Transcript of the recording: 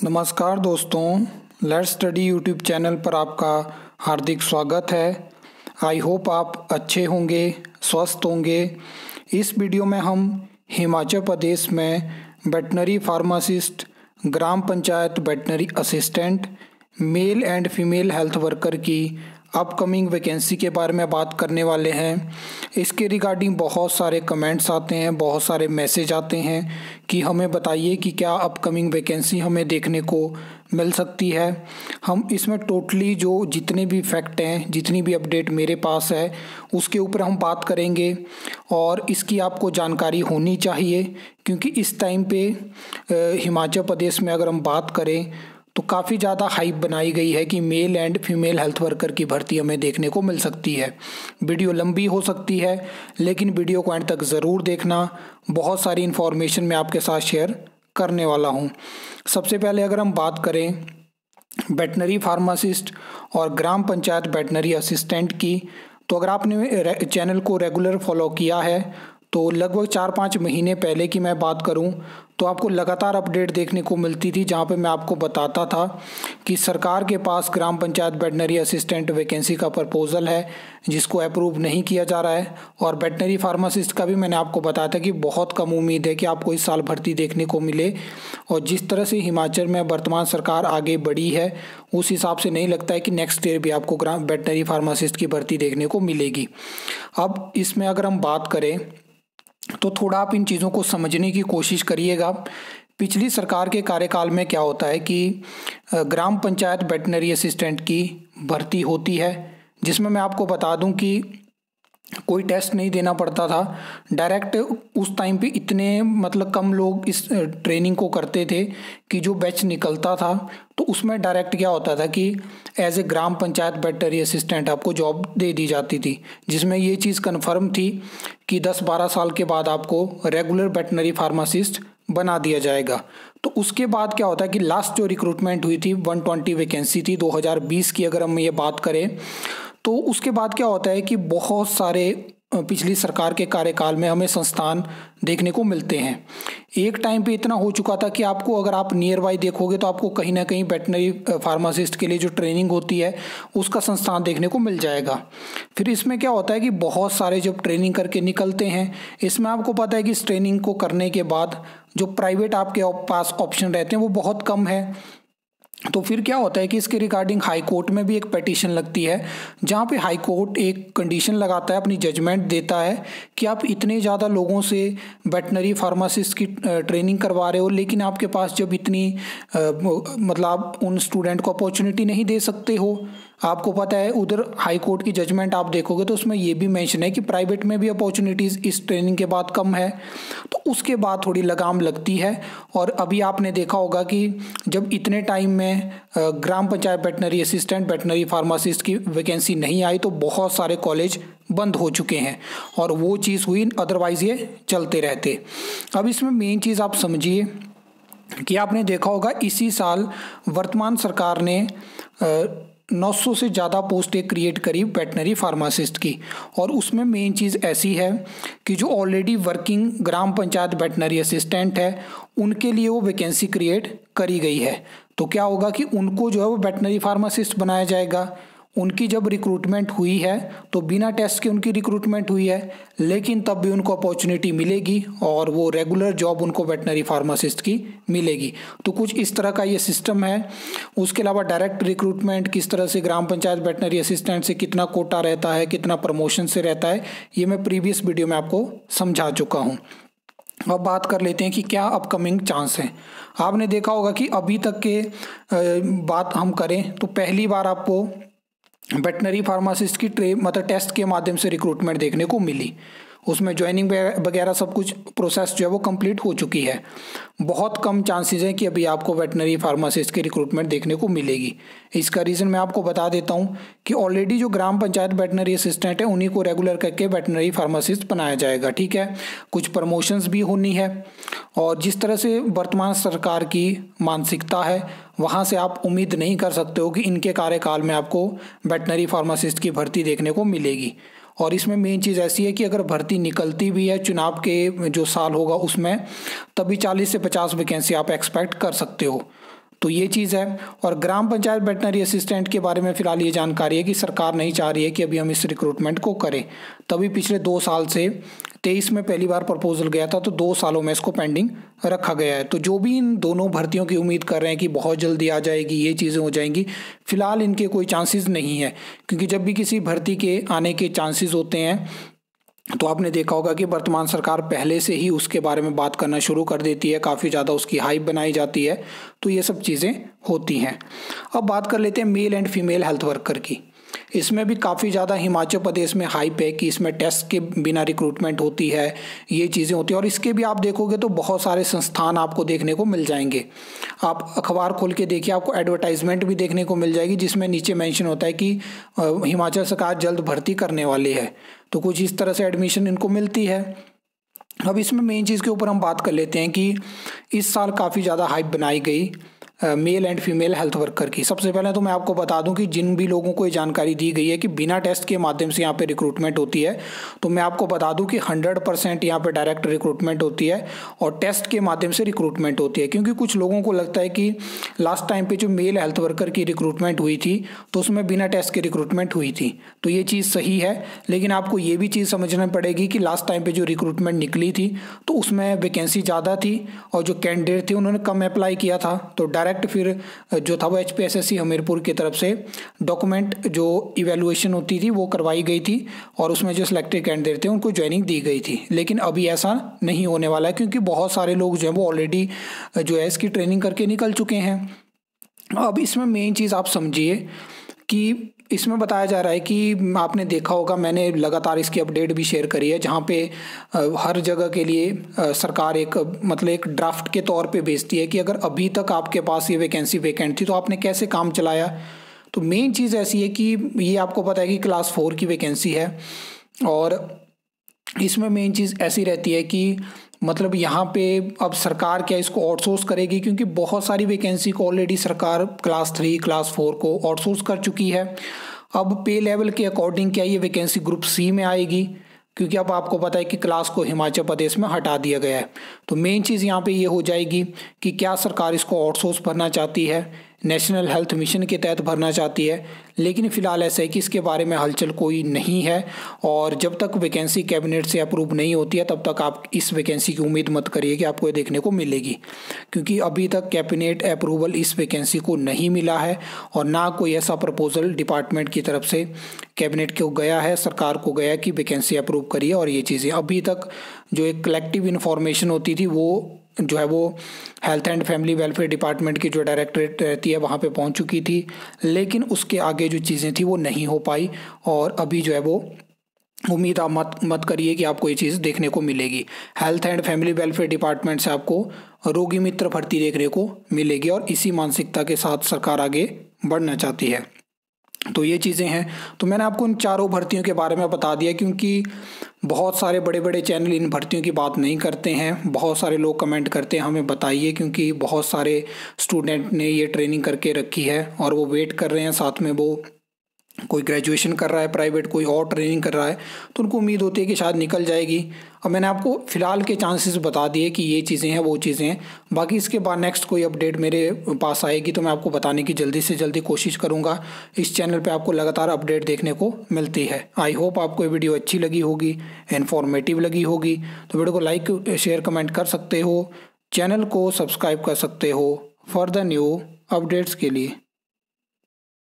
नमस्कार दोस्तों, let's study YouTube channel पर आपका हार्दिक स्वागत है। आई होप आप अच्छे होंगे, स्वस्थ होंगे। इस वीडियो में हम हिमाचल प्रदेश में veterinary pharmacist, gram panchayat veterinary assistant, male and female health worker की अपकमिंग वैकेंसी के बारे में बात करने वाले हैं। इसके रिगार्डिंग बहुत सारे कमेंट्स आते हैं, बहुत सारे मैसेज आते हैं कि हमें बताइए कि क्या अपकमिंग वैकेंसी हमें देखने को मिल सकती है। हम इसमें टोटली जो जितने भी फैक्ट हैं, जितनी भी अपडेट मेरे पास है, उसके ऊपर हम बात करेंगे और इसकी आपको जानकारी होनी चाहिए, क्योंकि इस टाइम पे हिमाचल प्रदेश में अगर हम बात करें तो काफ़ी ज़्यादा हाइप बनाई गई है कि male and female health worker की भर्ती हमें देखने को मिल सकती है। वीडियो लंबी हो सकती है, लेकिन वीडियो को एंड तक ज़रूर देखना। बहुत सारी इन्फॉर्मेशन मैं आपके साथ शेयर करने वाला हूं। सबसे पहले अगर हम बात करें वेटनरी फार्मासिस्ट और ग्राम पंचायत वेटनरी असिस्टेंट की, तो अगर आपने चैनल को रेगुलर फॉलो किया है तो लगभग 4-5 महीने पहले की मैं बात करूं तो आपको लगातार अपडेट देखने को मिलती थी, जहां पे मैं आपको बताता था कि सरकार के पास ग्राम पंचायत वेटनरी असिस्टेंट वैकेंसी का प्रपोजल है जिसको अप्रूव नहीं किया जा रहा है। और वेटनरी फार्मासिस्ट का भी मैंने आपको बताया था कि बहुत कम उम्मीद है कि आपको इस साल भर्ती देखने को मिले। और जिस तरह से हिमाचल में वर्तमान सरकार आगे बढ़ी है, उस हिसाब से नहीं लगता है कि नेक्स्ट ईयर भी आपको ग्राम वेटनरी फार्मासिस्ट की भर्ती देखने को मिलेगी। अब इसमें अगर हम बात करें तो थोड़ा आप इन चीज़ों को समझने की कोशिश करिएगा। पिछली सरकार के कार्यकाल में क्या होता है कि ग्राम पंचायत वेटनरी असिस्टेंट की भर्ती होती है, जिसमें मैं आपको बता दूं कि कोई टेस्ट नहीं देना पड़ता था, डायरेक्ट उस टाइम पे इतने कम लोग इस ट्रेनिंग को करते थे कि जो बैच निकलता था तो उसमें डायरेक्ट क्या होता था कि as a gram panchayat veterinary assistant आपको जॉब दे दी जाती थी, जिसमें ये चीज़ कन्फर्म थी कि 10-12 साल के बाद आपको रेगुलर वेटनरी फार्मासिस्ट बना दिया जाएगा। तो उसके बाद क्या होता है कि लास्ट जो रिक्रूटमेंट हुई थी 120 वैकेंसी थी 2020 की, अगर हम ये बात करें तो उसके बाद क्या होता है कि बहुत सारे पिछली सरकार के कार्यकाल में हमें संस्थान देखने को मिलते हैं। एक टाइम पे इतना हो चुका था कि आपको अगर आप नियर बाई देखोगे तो आपको कहीं ना कहीं वेटनरी फार्मासिस्ट के लिए जो ट्रेनिंग होती है उसका संस्थान देखने को मिल जाएगा। फिर इसमें क्या होता है कि बहुत सारे जब ट्रेनिंग करके निकलते हैं, इसमें आपको पता है कि इस ट्रेनिंग को करने के बाद जो प्राइवेट आपके पास ऑप्शन रहते हैं वो बहुत कम है। तो फिर क्या होता है कि इसके रिगार्डिंग हाई कोर्ट में भी एक पिटीशन लगती है, जहाँ पे हाई कोर्ट एक कंडीशन लगाता है, अपनी जजमेंट देता है कि आप इतने ज़्यादा लोगों से वेटनरी फार्मासिस्ट की ट्रेनिंग करवा रहे हो, लेकिन आपके पास जब इतनी आप उन स्टूडेंट को अपॉर्चुनिटी नहीं दे सकते हो। आपको पता है उधर हाई कोर्ट की जजमेंट आप देखोगे तो उसमें ये भी मेंशन है कि प्राइवेट में भी अपॉर्चुनिटीज़ इस ट्रेनिंग के बाद कम है। तो उसके बाद थोड़ी लगाम लगती है। और अभी आपने देखा होगा कि जब इतने टाइम में ग्राम panchayat veterinary assistant veterinary pharmacist की वैकेंसी नहीं आई तो बहुत सारे कॉलेज बंद हो चुके हैं और वो चीज़ हुई, अदरवाइज ये चलते रहते। अब इसमें मेन चीज़ आप समझिए कि आपने देखा होगा इसी साल वर्तमान सरकार ने 900 से ज़्यादा पोस्टें क्रिएट करी वेटनरी फार्मासिस्ट की। और उसमें मेन चीज़ ऐसी है कि जो ऑलरेडी वर्किंग ग्राम पंचायत वेटनरी असिस्टेंट है उनके लिए वो वैकेंसी क्रिएट करी गई है। तो क्या होगा कि उनको जो है वो वेटनरी फार्मासिस्ट बनाया जाएगा। उनकी जब रिक्रूटमेंट हुई है तो बिना टेस्ट के उनकी रिक्रूटमेंट हुई है, लेकिन तब भी उनको अपॉर्चुनिटी मिलेगी और वो रेगुलर जॉब उनको वेटनरी फार्मासिस्ट की मिलेगी। तो कुछ इस तरह का ये सिस्टम है। उसके अलावा डायरेक्ट रिक्रूटमेंट किस तरह से ग्राम पंचायत वेटनरी असिस्टेंट से कितना कोटा रहता है, कितना प्रमोशन से रहता है, ये मैं प्रीवियस वीडियो में आपको समझा चुका हूँ। अब बात कर लेते हैं कि क्या अपकमिंग चांस हैं। आपने देखा होगा कि अभी तक के बात हम करें तो पहली बार आपको वेटनरी फार्मासिस्ट की टेस्ट के माध्यम से रिक्रूटमेंट देखने को मिली। उसमें ज्वाइनिंग वगैरह सब कुछ प्रोसेस जो है वो कंप्लीट हो चुकी है। बहुत कम चांसेस हैं कि अभी आपको वेटनरी फार्मासिस्ट की रिक्रूटमेंट देखने को मिलेगी। इसका रीज़न मैं आपको बता देता हूं कि ऑलरेडी जो ग्राम पंचायत वेटनरी असिस्टेंट है उन्हीं को रेगुलर करके वेटनरी फार्मासिस्ट बनाया जाएगा। ठीक है, कुछ प्रमोशंस भी होनी है और जिस तरह से वर्तमान सरकार की मानसिकता है वहाँ से आप उम्मीद नहीं कर सकते हो कि इनके कार्यकाल में आपको वेटनरी फार्मासिस्ट की भर्ती देखने को मिलेगी। और इसमें मेन चीज़ ऐसी है कि अगर भर्ती निकलती भी है चुनाव के जो साल होगा उसमें, तभी 40 से 50 वैकेंसी आप एक्सपेक्ट कर सकते हो। तो ये चीज़ है। और ग्राम पंचायत वेटनरी असिस्टेंट के बारे में फिलहाल ये जानकारी है कि सरकार नहीं चाह रही है कि अभी हम इस रिक्रूटमेंट को करें। तभी पिछले 2 साल से 23 में पहली बार प्रपोजल गया था, तो 2 सालों में इसको पेंडिंग रखा गया है। तो जो भी इन दोनों भर्तियों की उम्मीद कर रहे हैं कि बहुत जल्दी आ जाएगी, ये चीज़ें हो जाएंगी, फिलहाल इनके कोई चांसेस नहीं है। क्योंकि जब भी किसी भर्ती के आने के चांसेस होते हैं तो आपने देखा होगा कि वर्तमान सरकार पहले से ही उसके बारे में बात करना शुरू कर देती है, काफ़ी ज़्यादा उसकी हाइप बनाई जाती है। तो ये सब चीज़ें होती हैं। अब बात कर लेते हैं male and female health worker की। इसमें भी काफ़ी ज़्यादा हिमाचल प्रदेश में हाइप है कि इसमें टेस्ट के बिना रिक्रूटमेंट होती है, ये चीज़ें होती हैं। और इसके भी आप देखोगे तो बहुत सारे संस्थान आपको देखने को मिल जाएंगे। आप अखबार खोल के देखिए, आपको एडवर्टाइजमेंट भी देखने को मिल जाएगी जिसमें नीचे मेंशन होता है कि हिमाचल सरकार जल्द भर्ती करने वाली है। तो कुछ इस तरह से एडमिशन इनको मिलती है। अब इसमें मेन चीज़ के ऊपर हम बात कर लेते हैं कि इस साल काफ़ी ज़्यादा हाइप बनाई गई male and female health worker की। सबसे पहले तो मैं आपको बता दूं कि जिन भी लोगों को ये जानकारी दी गई है कि बिना टेस्ट के माध्यम से यहाँ पे रिक्रूटमेंट होती है, तो मैं आपको बता दूं कि 100% यहाँ पे डायरेक्ट रिक्रूटमेंट होती है और टेस्ट के माध्यम से रिक्रूटमेंट होती है। क्योंकि कुछ लोगों को लगता है कि लास्ट टाइम पे जो मेल हेल्थ वर्कर की रिक्रूटमेंट हुई थी तो उसमें बिना टेस्ट के रिक्रूटमेंट हुई थी, तो ये चीज़ सही है। लेकिन आपको ये भी चीज़ समझना पड़ेगी कि लास्ट टाइम पे जो रिक्रूटमेंट निकली थी तो उसमें वैकेंसी ज़्यादा थी और जो कैंडिडेट थे उन्होंने कम अप्लाई किया था। तो डायरेक्ट फिर जो था वो HPSSC हमीरपुर की तरफ से डॉक्यूमेंट जो इवैल्यूएशन होती थी वो करवाई गई थी और उसमें जो सिलेक्टेड कैंडिडेट थे उनको ज्वाइनिंग दी गई थी। लेकिन अभी ऐसा नहीं होने वाला है क्योंकि बहुत सारे लोग जो है वो ऑलरेडी जो है इसकी ट्रेनिंग करके निकल चुके हैं। अब इसमें मेन चीज़ आप समझिए कि इसमें बताया जा रहा है कि आपने देखा होगा, मैंने लगातार इसकी अपडेट भी शेयर करी है, जहाँ पे हर जगह के लिए सरकार एक मतलब एक ड्राफ्ट के तौर पे भेजती है कि अगर अभी तक आपके पास ये वैकेंसी वैकेंट थी तो आपने कैसे काम चलाया। तो मेन चीज़ ऐसी है कि ये आपको पता है कि क्लास 4 की वैकेंसी है और इसमें मेन चीज़ ऐसी रहती है कि मतलब यहाँ पे अब सरकार क्या इसको आउटसोर्स करेगी, क्योंकि बहुत सारी वैकेंसी को ऑलरेडी सरकार क्लास 3 क्लास 4 को आउटसोर्स कर चुकी है। अब पे लेवल के अकॉर्डिंग क्या ये वैकेंसी ग्रुप सी में आएगी, क्योंकि अब आपको पता है कि क्लास को हिमाचल प्रदेश में हटा दिया गया है। तो मेन चीज़ यहाँ पे ये हो जाएगी कि क्या सरकार इसको आउटसोर्स भरना चाहती है, नेशनल हेल्थ मिशन के तहत भरना चाहती है। लेकिन फ़िलहाल ऐसा है कि इसके बारे में हलचल कोई नहीं है और जब तक वैकेंसी कैबिनेट से अप्रूव नहीं होती है तब तक आप इस वैकेंसी की उम्मीद मत करिए कि आपको ये देखने को मिलेगी, क्योंकि अभी तक कैबिनेट अप्रूवल इस वैकेंसी को नहीं मिला है और ना कोई ऐसा प्रपोजल डिपार्टमेंट की तरफ से कैबिनेट को गया है, सरकार को गया कि वैकेंसी अप्रूव करिए। और ये चीज़ें अभी तक जो एक कलेक्टिव इन्फॉर्मेशन होती थी वो जो है वो health and family welfare department की जो डायरेक्टरेट रहती है वहाँ पे पहुँच चुकी थी, लेकिन उसके आगे जो चीज़ें थी वो नहीं हो पाई। और अभी जो है वो उम्मीद आप मत करिए कि आपको ये चीज़ देखने को मिलेगी। Health and family welfare department से आपको रोगी मित्र भर्ती देखने को मिलेगी और इसी मानसिकता के साथ सरकार आगे बढ़ना चाहती है। तो ये चीज़ें हैं। तो मैंने आपको इन चारों भर्तियों के बारे में बता दिया, क्योंकि बहुत सारे बड़े बड़े चैनल इन भर्तियों की बात नहीं करते हैं। बहुत सारे लोग कमेंट करते हैं हमें बताइए, क्योंकि बहुत सारे स्टूडेंट ने ये ट्रेनिंग करके रखी है और वो वेट कर रहे हैं, साथ में वो कोई ग्रेजुएशन कर रहा है प्राइवेट, कोई और ट्रेनिंग कर रहा है, तो उनको उम्मीद होती है कि शायद निकल जाएगी। और मैंने आपको फ़िलहाल के चांसेस बता दिए कि ये चीज़ें हैं वो चीज़ें हैं। बाकी इसके बाद नेक्स्ट कोई अपडेट मेरे पास आएगी तो मैं आपको बताने की जल्दी से जल्दी कोशिश करूँगा। इस चैनल पे आपको लगातार अपडेट देखने को मिलती है। आई होप आपको ये वीडियो अच्छी लगी होगी, इन्फॉर्मेटिव लगी होगी। तो वीडियो को लाइक शेयर कमेंट कर सकते हो, चैनल को सब्सक्राइब कर सकते हो फॉर द न्यू अपडेट्स के लिए।